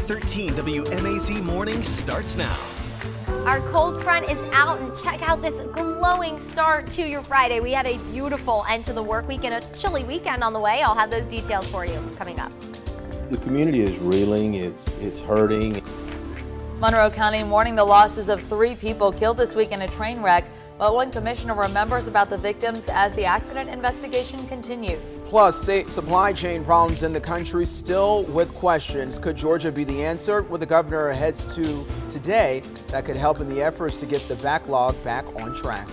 13 WMAZ Morning starts now. Our cold front is out, and check out this glowing start to your Friday. We have a beautiful end to the work week and a chilly weekend on the way. I'll have those details for you coming up. The community is reeling, it's hurting. Monroe County mourning the losses of 3 people killed this week in a train wreck, but one commissioner remembers about the victims as the accident investigation continues. Plus, supply chain problems in the country still with questions. Could Georgia be the answer? What the governor heads to today that could help in the efforts to get the backlog back on track.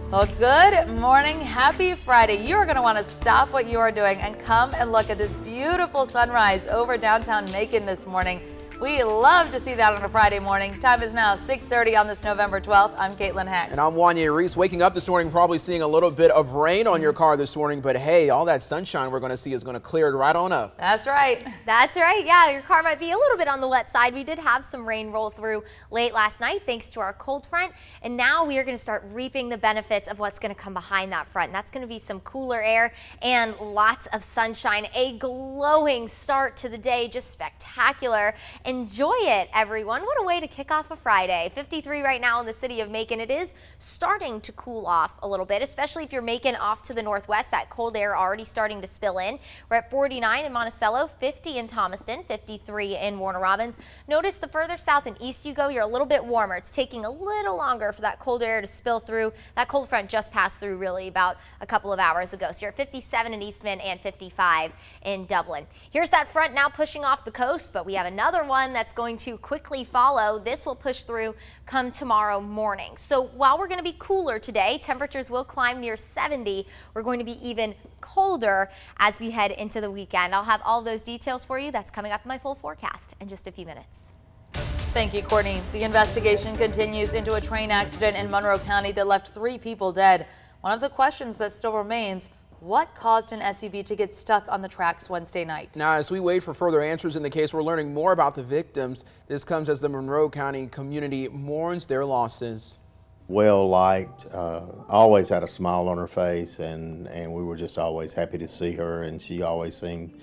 Well, good morning. Happy Friday. You are going to want to stop what you are doing and come and look at this beautiful sunrise over downtown Macon this morning. We love to see that on a Friday morning. Time is now 6:30 on this November 12th. I'm Caitlin Heck. And I'm Wanya Reese. Waking up this morning, probably seeing a little bit of rain on your car this morning, but hey, all that sunshine we're going to see is going to clear it right on up. That's right. That's right. Yeah, your car might be a little bit on the wet side. We did have some rain roll through late last night thanks to our cold front. And now we are going to start reaping the benefits of what's going to come behind that front. And that's going to be some cooler air and lots of sunshine. A glowing start to the day. Just spectacular. Enjoy it, everyone. What a way to kick off a Friday. 53 right now in the city of Macon. It is starting to cool off a little bit, especially if you're making off to the northwest. That cold air already starting to spill in. We're at 49 in Monticello, 50 in Thomaston, 53 in Warner Robins. Notice the further south and east you go, you're a little bit warmer. It's taking a little longer for that cold air to spill through. That cold front just passed through really about a couple of hours ago. So you're at 57 in Eastman and 55 in Dublin. Here's that front now pushing off the coast, but we have another one that's going to quickly follow. This will push through come tomorrow morning. So while we're going to be cooler today, temperatures will climb near 70. We're going to be even colder as we head into the weekend. I'll have all those details for you. That's coming up in my full forecast in just a few minutes. Thank you, Courtney. The investigation continues into a train accident in Monroe County that left 3 people dead. One of the questions that still remains: what caused an SUV to get stuck on the tracks Wednesday night? Now, as we wait for further answers in the case, we're learning more about the victims. This comes as the Monroe County community mourns their losses. Well liked, always had a smile on her face, and we were just always happy to see her, and she always seemed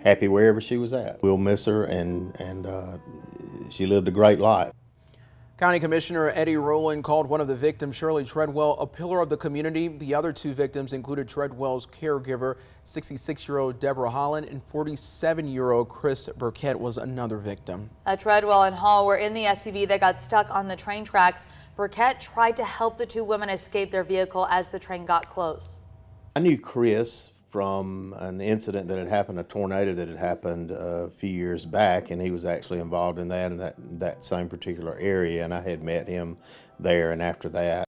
happy wherever she was at. We'll miss her, and she lived a great life. County Commissioner Eddie Rowland called one of the victims, Shirley Treadwell, a pillar of the community. The other 2 victims included Treadwell's caregiver, 66-year-old Deborah Holland, and 47-year-old Chris Burkett was another victim. Treadwell and Hall were in the SUV that got stuck on the train tracks. Burkett tried to help the 2 women escape their vehicle as the train got close. I knew Chris from an incident that had happened, a tornado that had happened a few years back, and he was actually involved in that that same particular area, and I had met him there and after that.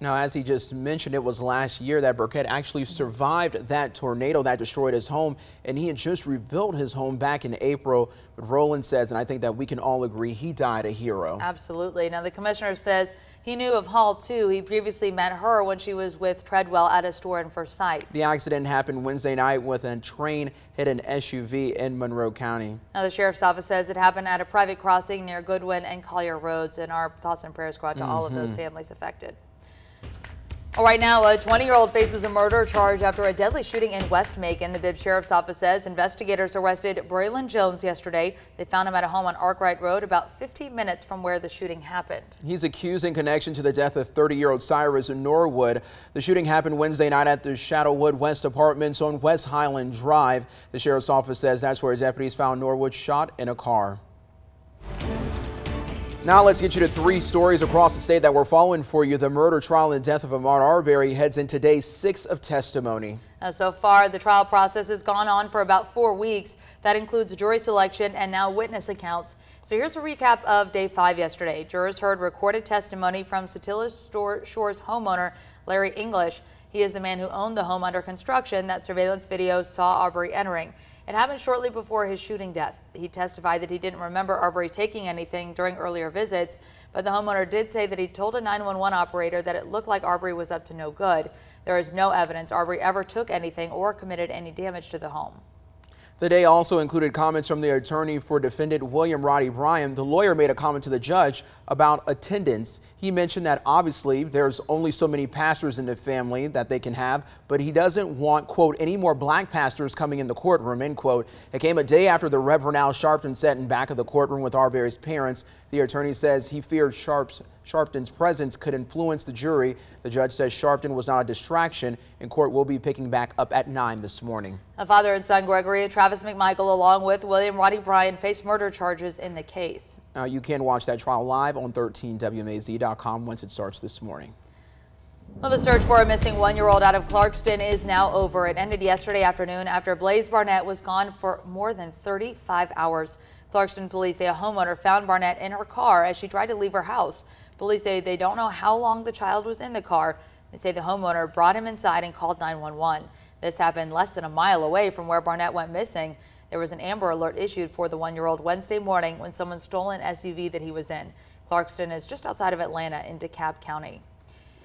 Now, as he just mentioned, it was last year that Burkett actually survived that tornado that destroyed his home, and he had just rebuilt his home back in April. But Rowland says, and I think that we can all agree, he died a hero. Absolutely. Now, the commissioner says he knew of Hall, too. He previously met her when she was with Treadwell at a store in Forsyth. The accident happened Wednesday night with a train hit an SUV in Monroe County. Now, the sheriff's office says it happened at a private crossing near Goodwin and Collier Roads, and our thoughts and prayers go out to all of those families affected. All right, now a 20-year-old faces a murder charge after a deadly shooting in West Macon. The Bibb Sheriff's Office says investigators arrested Braylon Jones yesterday. They found him at a home on Arkwright Road about 15 minutes from where the shooting happened. He's accused in connection to the death of 30-year-old Cyrus Norwood. The shooting happened Wednesday night at the Shadowwood West Apartments on West Highland Drive. The Sheriff's Office says that's where deputies found Norwood shot in a car. Now let's get you to 3 stories across the state that we're following for you. The murder trial and death of Ahmaud Arbery heads into day 6 of testimony. So far, the trial process has gone on for about 4 weeks. That includes jury selection and now witness accounts. So here's a recap of day 5 yesterday. Jurors heard recorded testimony from Satilla Shores homeowner Larry English. He is the man who owned the home under construction that surveillance videos saw Arbery entering. It happened shortly before his shooting death. He testified that he didn't remember Arbery taking anything during earlier visits, but the homeowner did say that he told a 911 operator that it looked like Arbery was up to no good. There is no evidence Arbery ever took anything or committed any damage to the home. The day also included comments from the attorney for defendant William Roddy Bryan. The lawyer made a comment to the judge about attendance. He mentioned that obviously there's only so many pastors in the family that they can have, but he doesn't want, quote, any more black pastors coming in the courtroom, end quote. It came a day after the Reverend Al Sharpton sat in back of the courtroom with Arbery's parents. The attorney says he feared Sharpton's presence could influence the jury. The judge says Sharpton was not a distraction, and court will be picking back up at 9 this morning. A father and son, Gregory and Travis McMichael, along with William Roddy Bryan, face murder charges in the case. Now you can watch that trial live on 13WMAZ.com once it starts this morning. Well, the search for a missing 1-year-old out of Clarkston is now over. It ended yesterday afternoon after Blaze Barnett was gone for more than 35 hours. Clarkston police say a homeowner found Barnett in her car as she tried to leave her house. Police say they don't know how long the child was in the car. They say the homeowner brought him inside and called 911. This happened less than a mile away from where Barnett went missing. There was an Amber Alert issued for the 1-year-old Wednesday morning when someone stole an SUV that he was in. Clarkston is just outside of Atlanta in DeKalb County.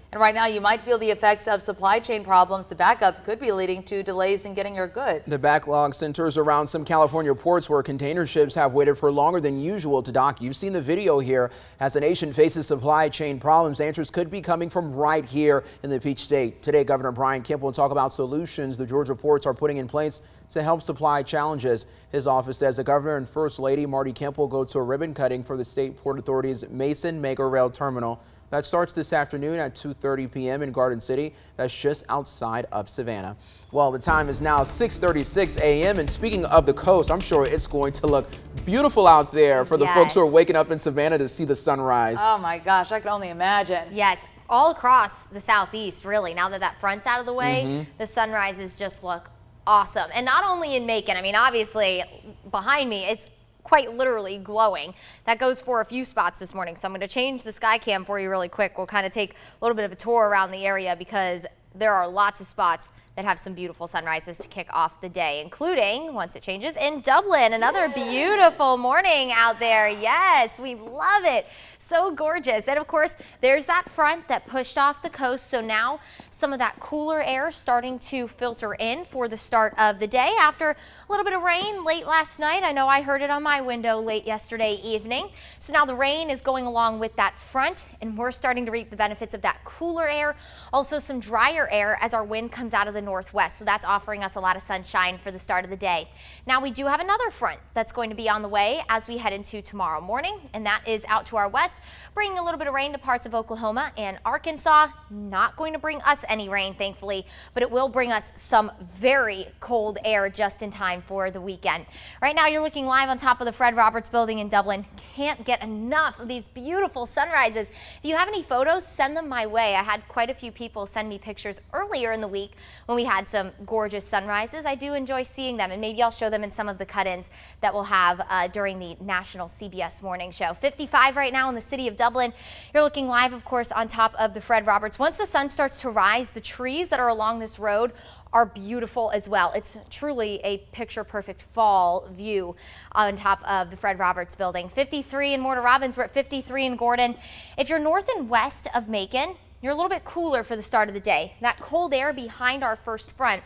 And right now you might feel the effects of supply chain problems. The backup could be leading to delays in getting your goods. The backlog centers around some California ports where container ships have waited for longer than usual to dock. You've seen the video here. As the nation faces supply chain problems, answers could be coming from right here in the Peach State. Today, Governor Brian Kemp will talk about solutions the Georgia ports are putting in place to help supply challenges. His office says the governor and First Lady Marty Kemp will go to a ribbon cutting for the State Port Authority's Mason Mega Rail Terminal. That starts this afternoon at 2:30 p.m. in Garden City. That's just outside of Savannah. Well, the time is now 6:36 a.m. And speaking of the coast, I'm sure it's going to look beautiful out there for the folks who are waking up in Savannah to see the sunrise. Oh my gosh, I can only imagine. Yes, all across the southeast, really. Now that that front's out of the way, the sunrises just look awesome. And not only in Macon, I mean, obviously behind me, it's quite literally glowing. That goes for a few spots this morning. So I'm going to change the sky cam for you really quick. We'll kind of take a little bit of a tour around the area because there are lots of spots that have some beautiful sunrises to kick off the day, including, once it changes, in Dublin. Another beautiful morning out there. Yes, we love it. So gorgeous. And of course, there's that front that pushed off the coast. So now some of that cooler air starting to filter in for the start of the day after a little bit of rain late last night. I know I heard it on my window late yesterday evening. So now the rain is going along with that front, and we're starting to reap the benefits of that cooler air. Also some drier air as our wind comes out of the northwest. So that's offering us a lot of sunshine for the start of the day. Now we do have another front that's going to be on the way as we head into tomorrow morning, and that is out to our west, bringing a little bit of rain to parts of Oklahoma and Arkansas. Not going to bring us any rain, thankfully, but it will bring us some very cold air just in time for the weekend. Right now you're looking live on top of the Fred Roberts building in Dublin. Can't get enough of these beautiful sunrises. If you have any photos, send them my way. I had quite a few people send me pictures earlier in the week when we had some gorgeous sunrises. I do enjoy seeing them, and maybe I'll show them in some of the cut-ins that we'll have during the national CBS morning show. 55 right now in the city of Dublin. You're looking live, of course, on top of the Fred Roberts. Once the sun starts to rise, the trees that are along this road are beautiful as well. It's truly a picture-perfect fall view on top of the Fred Roberts building. 53 in Warner Robins. We're at 53 in Gordon. If you're north and west of Macon, you're a little bit cooler for the start of the day. That cold air behind our first front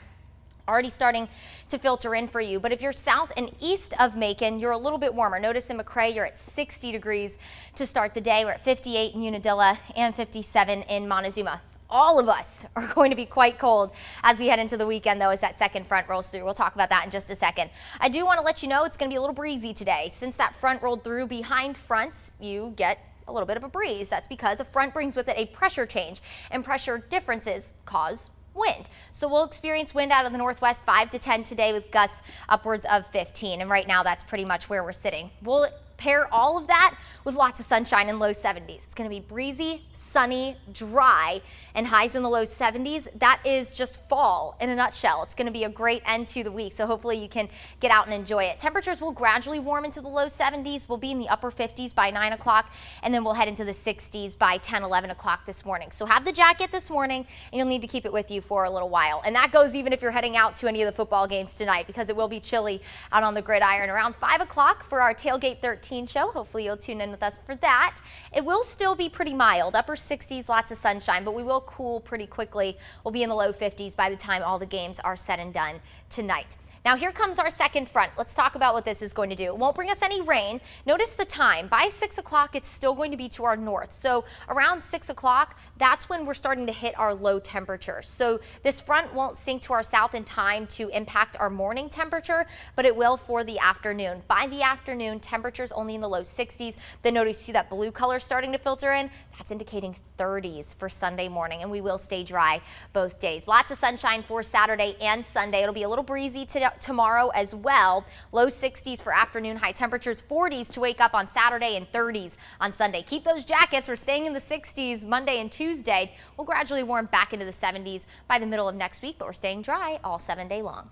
already starting to filter in for you. But if you're south and east of Macon, you're a little bit warmer. Notice in McRae, you're at 60 degrees to start the day. We're at 58 in Unadilla and 57 in Montezuma. All of us are going to be quite cold as we head into the weekend, though, as that second front rolls through. We'll talk about that in just a second. I do want to let you know it's going to be a little breezy today. Since that front rolled through, behind fronts, you get a little bit of a breeze. That's because a front brings with it a pressure change, and pressure differences cause wind. So we'll experience wind out of the northwest 5 to 10 today with gusts upwards of 15. And right now that's pretty much where we're sitting. We'll pair all of that with lots of sunshine and low 70s. It's going to be breezy, sunny, dry, and highs in the low 70s. That is just fall in a nutshell. It's going to be a great end to the week, so hopefully you can get out and enjoy it. Temperatures will gradually warm into the low 70s. We'll be in the upper 50s by 9 o'clock, and then we'll head into the 60s by 10, 11 o'clock this morning. So have the jacket this morning, and you'll need to keep it with you for a little while. And that goes even if you're heading out to any of the football games tonight, because it will be chilly out on the gridiron around 5 o'clock for our Tailgate 13 show. Hopefully you'll tune in with us for that. It will still be pretty mild, upper 60s, lots of sunshine, but we will cool pretty quickly. We'll be in the low 50s by the time all the games are said and done tonight. Now here comes our second front. Let's talk about what this is going to do. It won't bring us any rain. Notice the time. By 6 o'clock, it's still going to be to our north. So around 6 o'clock, that's when we're starting to hit our low temperatures. So this front won't sink to our south in time to impact our morning temperature, but it will for the afternoon. By the afternoon, temperatures only in the low 60s. Then notice you see that blue color starting to filter in. That's indicating 30s for Sunday morning, and we will stay dry both days. Lots of sunshine for Saturday and Sunday. It'll be a little breezy tomorrow as well. Low 60s for afternoon, high temperatures, 40s to wake up on Saturday and 30s on Sunday. Keep those jackets. We're staying in the 60s Monday and Tuesday. We'll gradually warm back into the 70s by the middle of next week, but we're staying dry all 7 day long.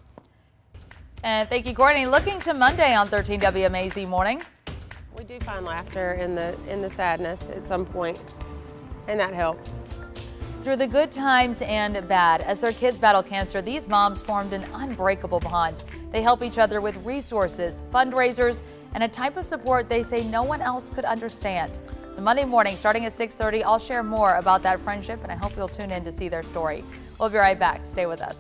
And thank you, Courtney. Looking to Monday on 13 WMAZ Morning. We do find laughter in the sadness at some point, and that helps. Through the good times and bad, as their kids battle cancer, these moms formed an unbreakable bond. They help each other with resources, fundraisers, and a type of support they say no one else could understand. So Monday morning, starting at 6:30, I'll share more about that friendship, and I hope you'll tune in to see their story. We'll be right back. Stay with us.